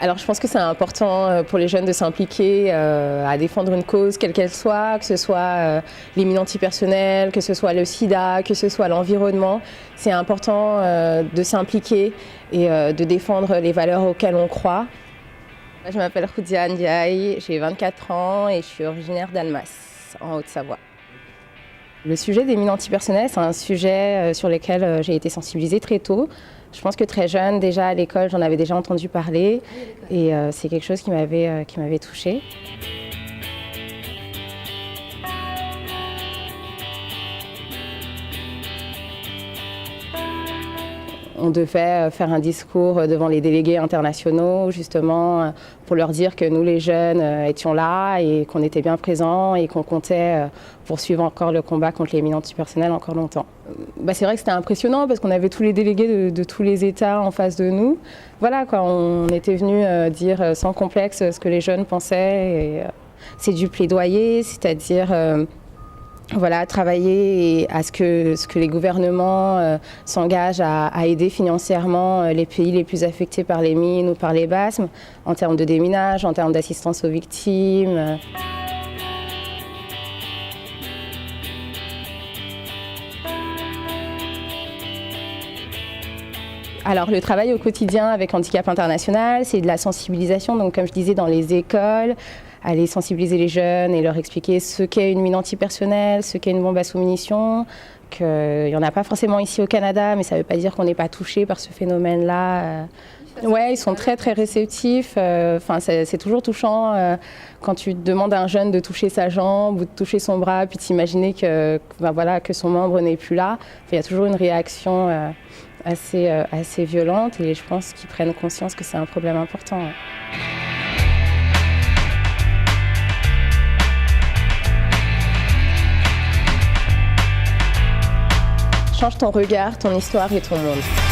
Alors je pense que c'est important pour les jeunes de s'impliquer à défendre une cause quelle qu'elle soit, que ce soit les mines antipersonnelles, que ce soit le sida, que ce soit l'environnement. C'est important de s'impliquer et de défendre les valeurs auxquelles on croit. Je m'appelle Roudia Ndiaye, j'ai 24 ans et je suis originaire d'Annemasse, en Haute-Savoie. Le sujet des mines antipersonnelles, c'est un sujet sur lequel j'ai été sensibilisée très tôt. Je pense que très jeune, déjà à l'école, j'en avais déjà entendu parler et c'est quelque chose qui m'avait touchée. On devait faire un discours devant les délégués internationaux, justement, pour leur dire que nous, les jeunes, étions là et qu'on était bien présents et qu'on comptait poursuivre encore le combat contre les mines antipersonnelles encore longtemps. C'est vrai que c'était impressionnant parce qu'on avait tous les délégués de tous les États en face de nous. Voilà, quoi, on était venus dire sans complexe ce que les jeunes pensaient. Et, c'est du plaidoyer, c'est-à-dire travailler à ce que les gouvernements s'engagent à aider financièrement les pays les plus affectés par les mines ou par les basmes, en termes de déminage, en termes d'assistance aux victimes. Alors le travail au quotidien avec Handicap International, c'est de la sensibilisation, donc comme je disais dans les écoles, aller sensibiliser les jeunes et leur expliquer ce qu'est une mine antipersonnelle, ce qu'est une bombe à sous-munitions, qu'il n'y en a pas forcément ici au Canada, mais ça ne veut pas dire qu'on n'est pas touché par ce phénomène-là. Ouais, ils sont très très réceptifs. C'est toujours touchant quand tu demandes à un jeune de toucher sa jambe ou de toucher son bras, puis t'imaginer que son membre n'est plus là. Il y a toujours une réaction assez violente et je pense qu'ils prennent conscience que c'est un problème important. Change ton regard, ton histoire et ton monde.